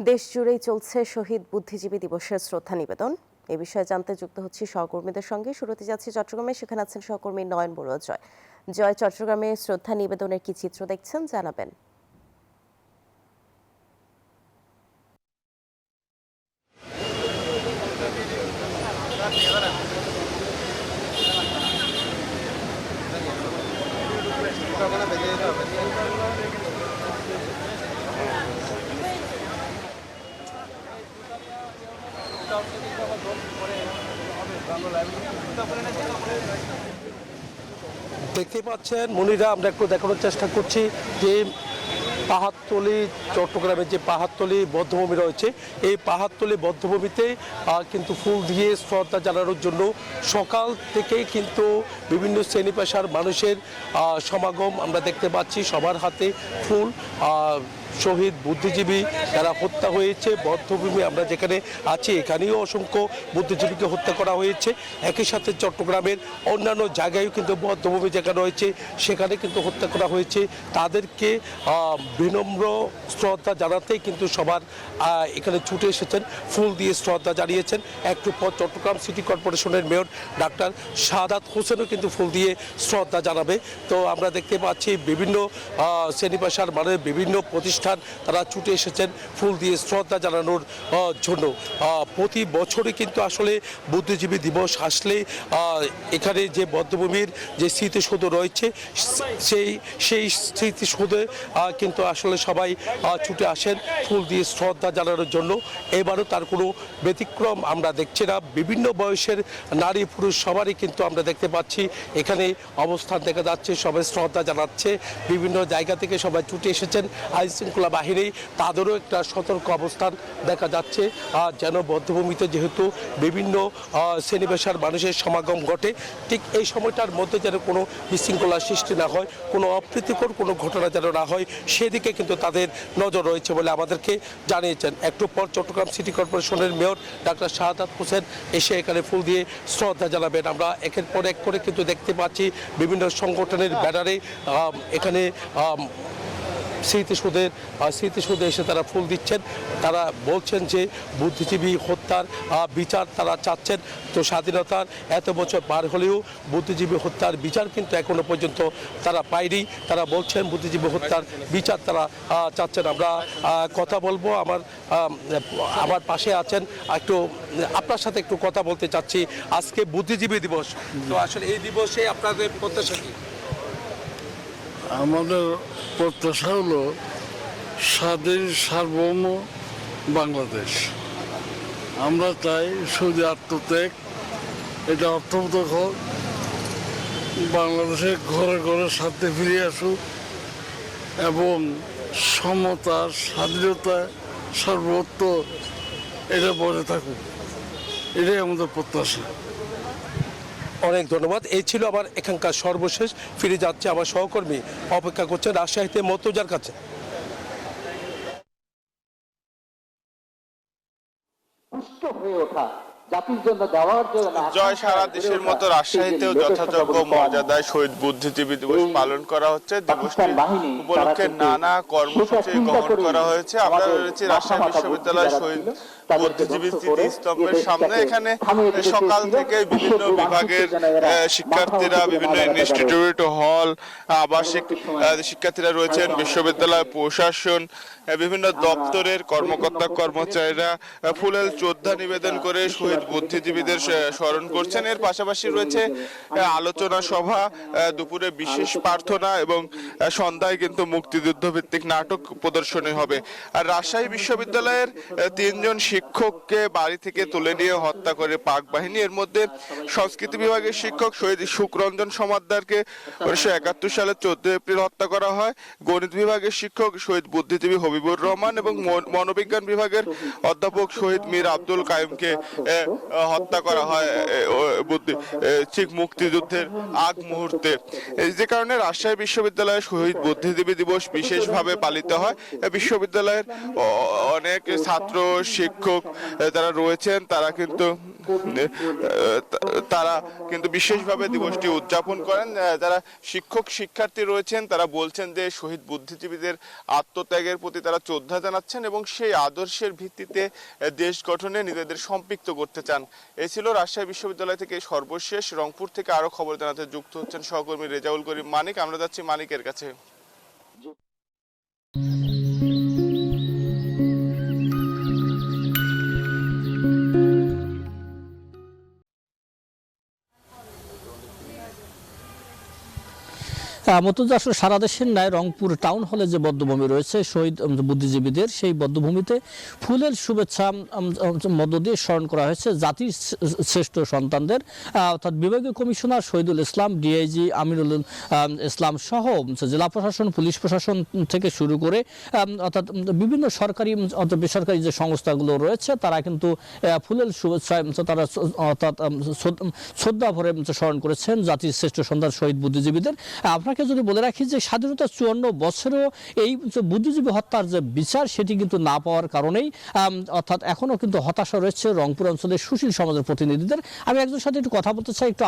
দেশ জুড়েই চলছে শহীদ বুদ্ধিজীবী দিবসের শ্রদ্ধা নিবেদন। এ বিষয়ে জানতে যুক্ত হচ্ছি সহকর্মীদের সঙ্গে। শুরুতে যাচ্ছি চট্টগ্রামে, সেখানে আছেন সহকর্মী নয়ন বড়ুয়া জয়। জয়, চট্টগ্রামে শ্রদ্ধা নিবেদনের কি চিত্র দেখছেন জানাবেন? দেখতে পাচ্ছেন মনিরা, আমরা একটু দেখানোর চেষ্টা করছি যে পাহাড়তলী, চট্টগ্রামের যে পাহাড়তলী বধ্যভূমি রয়েছে, এই পাহাড়তলী বধ্যভূমিতে কিন্তু ফুল দিয়ে শ্রদ্ধা জানানোর জন্য সকাল থেকেই কিন্তু বিভিন্ন শ্রেণী পেশার মানুষের সমাগম আমরা দেখতে পাচ্ছি। সবার হাতে ফুল। শহীদ বুদ্ধিজীবী যারা হত্যা হয়েছে, বধ্যভূমি আমরা যেখানে আছি এখানেও অসংখ্য বুদ্ধিজীবীকে হত্যা করা হয়েছে। একই সাথে চট্টগ্রামের অন্যান্য জায়গায়ও কিন্তু বধ্যভূমি যেখানে রয়েছে সেখানে কিন্তু হত্যা করা হয়েছে। তাদেরকে বিনম্র শ্রদ্ধা জানাতেই কিন্তু সবার এখানে ছুটে এসেছেন, ফুল দিয়ে শ্রদ্ধা জানিয়েছেন। একটু পর চট্টগ্রাম সিটি কর্পোরেশনের মেয়র ডাক্তার শাহাদাত হোসেনও কিন্তু ফুল দিয়ে শ্রদ্ধা জানাবে। তো আমরা দেখতে পাচ্ছি বিভিন্ন শ্রেণী পেশার মানে বিভিন্ন প্রতিষ্ঠান তারা ছুটে এসেছেন ফুল দিয়ে শ্রদ্ধা জানানোর জন্য। প্রতি বছরই কিন্তু আসলে বুদ্ধিজীবী দিবস আসলে এখানে যে বধ্যভূমির যে স্মৃতিসৌধ রয়েছে সেই স্মৃতিসৌধে কিন্তু আসলে সবাই ছুটে আসেন ফুল দিয়ে শ্রদ্ধা জানানোর জন্য। এবারও তার কোনো ব্যতিক্রম আমরা দেখছি না। বিভিন্ন বয়সের নারী পুরুষ সবারই কিন্তু আমরা দেখতে পাচ্ছি এখানে অবস্থান দেখা যাচ্ছে, সবাই শ্রদ্ধা জানাচ্ছে। বিভিন্ন জায়গা থেকে সবাই ছুটে এসেছেন। আইনশৃঙ্খলা বাহিনী তাদেরও একটা সতর্ক অবস্থান দেখা যাচ্ছে, যেন বধ্যভূমিতে যেহেতু বিভিন্ন শ্রেণী পেশার মানুষের সমাগম ঘটে, ঠিক এই সময়টার মধ্যে যেন কোনো বিশৃঙ্খলা সৃষ্টি না হয়, কোনো অপ্রীতিকর কোনো ঘটনা যেন না হয়, সেদিকে কিন্তু তাদের নজর রয়েছে বলে আমাদেরকে জানিয়েছেন। একটু পর চট্টগ্রাম সিটি কর্পোরেশনের মেয়র ডাক্তার শাহাদাত হোসেন এসে এখানে ফুল দিয়ে শ্রদ্ধা জানাবেন। আমরা একের পর এক করে কিন্তু দেখতে পাচ্ছি বিভিন্ন সংগঠনের ব্যানারে এখানে স্মৃতিসৌধে এসে তারা ফুল দিচ্ছেন। তারা বলছেন যে বুদ্ধিজীবী হত্যার বিচার তারা চাচ্ছেন। তো স্বাধীনতার এত বছর পার হলেও বুদ্ধিজীবী হত্যার বিচার কিন্তু এখনো পর্যন্ত তারা পায়নি। তারা বলছেন বুদ্ধিজীবী হত্যার বিচার তারা চাচ্ছেন। আমরা কথা বলবো, আমার পাশে আছেন, একটু আপনার সাথে একটু কথা বলতে চাচ্ছি। আজকে বুদ্ধিজীবী দিবস, তো আসলে এই দিবসে আপনাদের প্রত্যাশা কি? আমাদের প্রত্যাশা হলো স্বাধীন সার্বভৌম বাংলাদেশ। আমরা চাই শুধু আত্মত্যাগ, এটা অর্থবত হোক, বাংলাদেশে ঘরে ঘরে শান্তি ফিরে আসুক এবং সমতা, স্বাধীনতা, সার্বভৌমত্ব এটা বজায় থাকুক, এটাই আমাদের প্রত্যাশা। অনেক ধন্যবাদ। এই ছিল আমার এখানকার সর্বশেষ। ফিরে যাচ্ছে আমার সহকর্মী, অপেক্ষা করছেন রাজশাহীতে মর্তুজার কাছে। জয়, সারা দেশের মতো রাজশাহীতেও যথাযোগ্য মর্যাদায় শহীদ বুদ্ধিজীবী দিবস পালন করা হচ্ছে। দিবসটি উপলক্ষে নানা কর্মসূচি গ্রহণ করা হয়েছে। আমরা রয়েছি রাজশাহী বিশ্ববিদ্যালয় শহীদ বুদ্ধিজীবী স্মৃতিস্তম্ভের সামনে। এখানে সকাল থেকে বিভিন্ন বিভাগের শিক্ষার্থীরা, বিভিন্ন ইনস্টিটিউট, হল, আবাসিক শিক্ষার্থীরা রয়েছেন, বিশ্ববিদ্যালয় প্রশাসন, বিভিন্ন দপ্তরের কর্মকর্তা কর্মচারীরা ফুলেল শ্রদ্ধা নিবেদন করে শহীদ বুদ্ধিজীবীদের স্মরণ করছেন। এর পাশাপাশি রয়েছে আলোচনা সভা, দুপুরে বিশেষ প্রার্থনা এবং সন্ধ্যায় কিন্তু মুক্তিযুদ্ধ ভিত্তিক নাটক প্রদর্শনী হবে। আর রাজশাহী বিশ্ববিদ্যালয়ের 3 জন শিক্ষককে বাড়ি থেকে তুলে নিয়ে হত্যা করে পাক বাহিনী। এর মধ্যে সংস্কৃতি বিভাগের শিক্ষক শহীদ সুখরঞ্জন সমাদ্দারকে 1971 সালে 14 এপ্রিল হত্যা করা হয়। গণিত বিভাগের শিক্ষক শহীদ বুদ্ধিজীবী হবিবুর রহমান এবং মনোবিজ্ঞান বিভাগের অধ্যাপক শহীদ মীর আব্দুল কাইমকে হত্যা করা হয় ঠিক মুক্তিযুদ্ধের আগ মুহূর্তে। যে কারণে রাজশাহী বিশ্ববিদ্যালয়ে শহীদ বুদ্ধিজীবী দিবস বিশেষভাবে পালিত হয়। বিশ্ববিদ্যালয়ের অনেক ছাত্র শিক্ষক যারা রয়েছেন তারা কিন্তু তারা কিন্তু বিশেষভাবে দিবসটি উদযাপন করেন। যারা শিক্ষক শিক্ষার্থী রয়েছেন তারা বলছেন যে শহীদ বুদ্ধিজীবীদের আত্মত্যাগের প্রতি তারা শ্রদ্ধা জানাচ্ছেন এবং সেই আদর্শের ভিত্তিতে দেশ গঠনে নিজেদের সম্পৃক্ত করতে চান। এই ছিল রাজশাহী বিশ্ববিদ্যালয় থেকে সর্বশেষ। রংপুর থেকে আরো খবর জানাতে যুক্ত হচ্ছেন সহকর্মী রেজাউল করিম মানিক। আমরা যাচ্ছি মানিকের কাছে। মতুজা, আসলে সারা দেশের ন্যায় রংপুর টাউন হলে যে বদ্ধভূমি রয়েছে শহীদ বুদ্ধিজীবীদের, সেই বদ্ধভূমিতে ফুলের শুভেচ্ছা মধ্য দিয়ে স্মরণ করা হয়েছে জাতির শ্রেষ্ঠ সন্তানদের, অর্থাৎ বিভাগীয় কমিশনার শহীদুল ইসলাম, ডিআইজি আমিরুল ইসলাম সহ জেলা প্রশাসন, পুলিশ প্রশাসন থেকে শুরু করে অর্থাৎ বিভিন্ন সরকারি বেসরকারি যে সংস্থাগুলো রয়েছে তারা কিন্তু ফুলের শুভেচ্ছা তারা অর্থাৎ শ্রদ্ধা ভরে স্মরণ করেছেন জাতির শ্রেষ্ঠ সন্তান শহীদ বুদ্ধিজীবীদের। আপনাকে যদি বলে রাখি যে স্বাধীনতা 54 বছরেও এই বুদ্ধিজীবী হত্যার যে বিচার সেটি কিন্তু না পাওয়ার কারণেই অর্থাৎ এখনো কিন্তু হতাশা রয়েছে রংপুর অঞ্চলের সুশীল সমাজের প্রতিনিধিদের। আমি একজনের সাথে একটু কথা বলতে চাই, একটু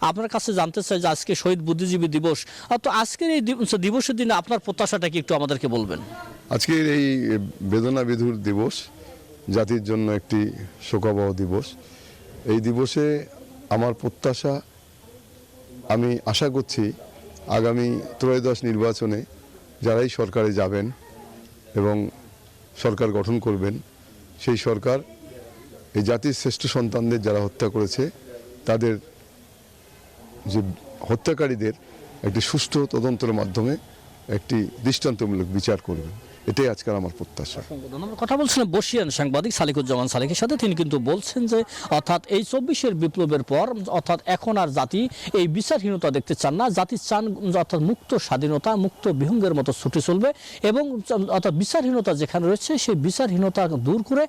আপনার কাছে জানতে চাই যে আজকে শহীদ বুদ্ধিজীবী দিবস, তো আজকের এই দিবসের দিনে আপনার প্রত্যাশাটা কি একটু আমাদেরকে বলবেন? আজকের এই বেদনা বিধুর দিবস জাতির জন্য একটি শোকাবহ দিবস। এই দিবসে আমার প্রত্যাশা, আমি আশা করছি আগামী ত্রয়োদশ নির্বাচনে যারাই সরকারে যাবেন এবং সরকার গঠন করবেন, সেই সরকার এই জাতির শ্রেষ্ঠ সন্তানদের যারা হত্যা করেছে তাদের যে হত্যাকারীদের একটি সুষ্ঠু তদন্তের মাধ্যমে একটি দৃষ্টান্তমূলক বিচার করবেন, এটাই আজকাল আমার প্রত্যাশা। কথা বলছিলেন বর্ষিয়ান সাংবাদিক সালিকুজ্জামান সালেকের সাথে। তিনি কিন্তু বলছেন যে অর্থাৎ এই 24-এর বিপ্লবের পর অর্থাৎ এখন আর জাতি এই বিচারহীনতা দেখতে চান না, জাতি চান অর্থাৎ মুক্ত স্বাধীনতা, মুক্ত বিহঙ্গের মতো ছুটে চলবে এবং অর্থাৎ বিচারহীনতা যেখানে রয়েছে সেই বিচারহীনতা দূর করে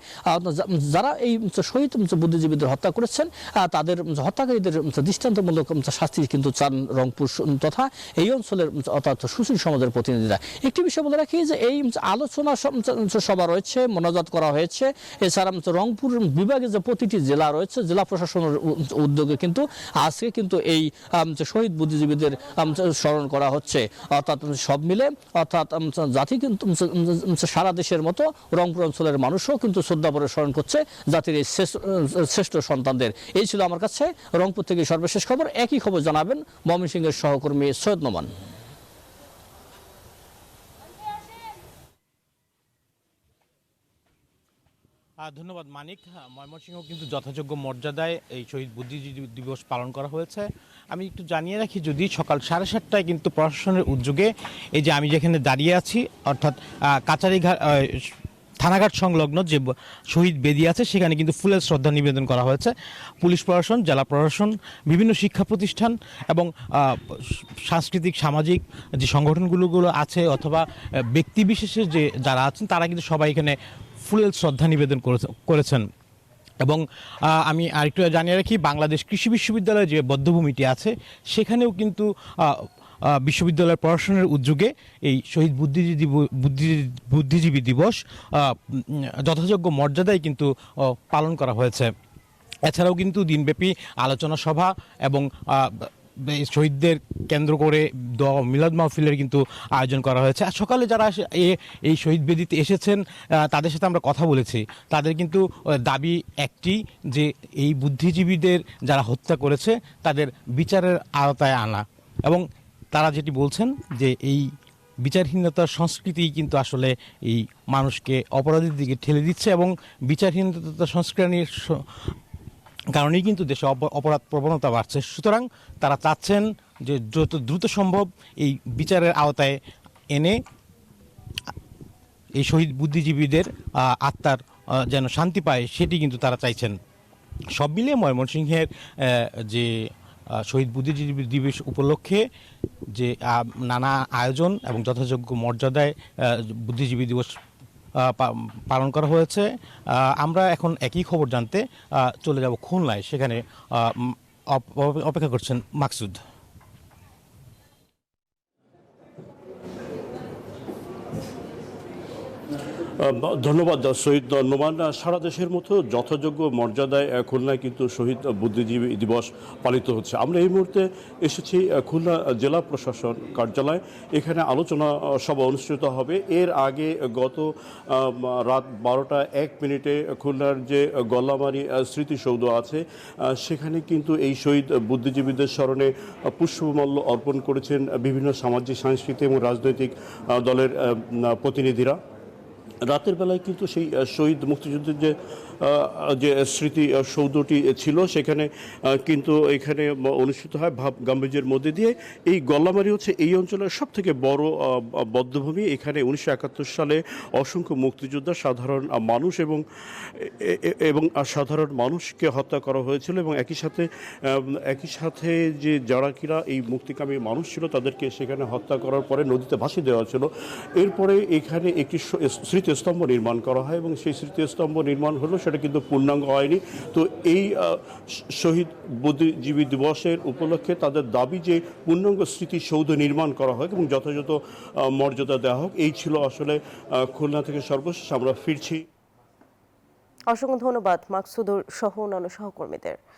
যারা এই শহীদ বুদ্ধিজীবীদের হত্যা করেছেন তাদের হত্যাকারীদের দৃষ্টান্তমূলক শাস্তি কিন্তু চান রংপুর তথা এই অঞ্চলের অর্থাৎ সুশীল সমাজের প্রতিনিধিরা। একটি বিষয় বলে রাখি যে এই আলোচনা সভা রয়েছে, মোনাজাত করা হয়েছে। এছাড়া রংপুর বিভাগে যে প্রতিটি জেলা রয়েছে জেলা প্রশাসনের উদ্যোগে কিন্তু আজকে কিন্তু এই শহীদ বুদ্ধিজীবীদের স্মরণ করা হচ্ছে। অর্থাৎ সব মিলে অর্থাৎ জাতি কিন্তু সারা দেশের মতো রংপুর অঞ্চলের মানুষও কিন্তু শ্রদ্ধাভরে স্মরণ করছে জাতির এই শ্রেষ্ঠ সন্তানদের। এই ছিল আমার কাছে রংপুর থেকে সর্বশেষ খবর। একই খবর জানাবেন ময়মনসিংহের সহকর্মী সৈয়দ নোমান। ধন্যবাদ মানিক। ময়মনসিংহ কিন্তু যথাযোগ্য মর্যাদায় এই শহীদ বুদ্ধিজীবী দিবস পালন করা হয়েছে। আমি একটু জানিয়ে রাখি, যদি সকাল 7:30টায় কিন্তু প্রশাসনের উদ্যোগে এই যে আমি যেখানে দাঁড়িয়ে আছি অর্থাৎ কাচারিঘাট থানাঘাট সংলগ্ন যে শহীদ বেদি আছে সেখানে কিন্তু ফুলের শ্রদ্ধা নিবেদন করা হয়েছে। পুলিশ প্রশাসন, জেলা প্রশাসন, বিভিন্ন শিক্ষা প্রতিষ্ঠান এবং সাংস্কৃতিক সামাজিক যে সংগঠনগুলো আছে অথবা ব্যক্তিবিশেষের যে যারা আছেন তারা কিন্তু সবাই এখানে ফুলের শ্রদ্ধা নিবেদন করেছেন। এবং আমি আরেকটু জানিয়ে রাখি, বাংলাদেশ কৃষি বিশ্ববিদ্যালয়ের যে বধ্যভূমিটি আছে সেখানেও কিন্তু বিশ্ববিদ্যালয়ের প্রশাসনের উদ্যোগে এই শহীদ বুদ্ধিজীবী দিবস যথাযোগ্য মর্যাদায় কিন্তু পালন করা হয়েছে। এছাড়াও কিন্তু দিনব্যাপী আলোচনা সভা এবং শহীদদের কেন্দ্র করে দোয়া মিলাদ মাহফিলের কিন্তু আয়োজন করা হয়েছে। আর সকালে যারা এই শহীদ বেদিতে এসেছেন তাদের সাথে আমরা কথা বলেছি। তাদের কিন্তু দাবি একটি, যে এই বুদ্ধিজীবীদের যারা হত্যা করেছে তাদের বিচারের আওতায় আনা। এবং তারা যেটি বলছেন যে এই বিচারহীনতার সংস্কৃতি কিন্তু আসলে এই মানুষকে অপরাধের দিকে ঠেলে দিচ্ছে এবং বিচারহীনতা সংস্কৃতির কারণেই কিন্তু দেশে অপরাধ প্রবণতা বাড়ছে। সুতরাং তারা চাচ্ছেন যে যত দ্রুত সম্ভব এই বিচারের আওতায় এনে এই শহীদ বুদ্ধিজীবীদের আত্মার যেন শান্তি পায় সেটি কিন্তু তারা চাইছেন। সব মিলিয়ে ময়মনসিংহের যে শহীদ বুদ্ধিজীবী দিবস উপলক্ষে যে নানা আয়োজন এবং যথাযোগ্য মর্যাদায় বুদ্ধিজীবী দিবস পালন করা হয়েছে। আমরা এখন একই খবর জানতে চলে যাব খুলনায়, সেখানে অপেক্ষা করছেন মাকসুদ। ধন্যবাদ শহীদ নোমান। সারা দেশের মতো যথাযোগ্য মর্যাদায় খুলনায় কিন্তু শহীদ বুদ্ধিজীবী দিবস পালিত হচ্ছে। আমরা এই মুহূর্তে এসেছি খুলনা জেলা প্রশাসন কার্যালয়। এখানে আলোচনা সভা অনুষ্ঠিত হবে। এর আগে গত রাত 12:01 খুলনার যে গল্লামারী স্মৃতিসৌধ আছে সেখানে কিন্তু এই শহীদ বুদ্ধিজীবীদের স্মরণে পুষ্পমাল্য অর্পণ করেছেন বিভিন্ন সামাজিক সাংস্কৃতিক এবং রাজনৈতিক দলের প্রতিনিধিরা। রাতের বেলায় কিন্তু সেই শহীদ মুক্তিযুদ্ধের যে স্মৃতি সৌধটি ছিল সেখানে কিন্তু এখানে অনুষ্ঠিত হয় ভাব গাম্ভীর্যের মধ্যে দিয়ে। এই গল্লামারী হচ্ছে এই অঞ্চলের সব থেকে বড় বধ্যভূমি। এখানে 1971 সালে অসংখ্য মুক্তিযোদ্ধা, সাধারণ মানুষ এবং সাধারণ মানুষকে হত্যা করা হয়েছিল এবং একই সাথে যে যারা কিনা এই মুক্তিকামী মানুষ ছিল তাদেরকে সেখানে হত্যা করার পরে নদীতে ভাসিয়ে দেওয়া ছিল। এরপরে এখানে একটি স্মৃতিস্তম্ভ নির্মাণ করা হয় এবং সেই স্মৃতিস্তম্ভ নির্মাণ হলো, সেটা কিন্তু পূর্ণাঙ্গ হয়নি। তো এই শহীদ বুদ্ধিজীবী দিবসের উপলক্ষে তাদের দাবি যে পূর্ণাঙ্গ স্মৃতিসৌধ নির্মাণ করা হোক এবং যথাযথ মর্যাদা দেওয়া হোক। এই ছিল আসলে খুলনা থেকে সর্বশেষ। আমরা ফিরছি। অসংখ্য ধন্যবাদ মাকসুদুর সহ অন্যান্য সহকর্মীদের।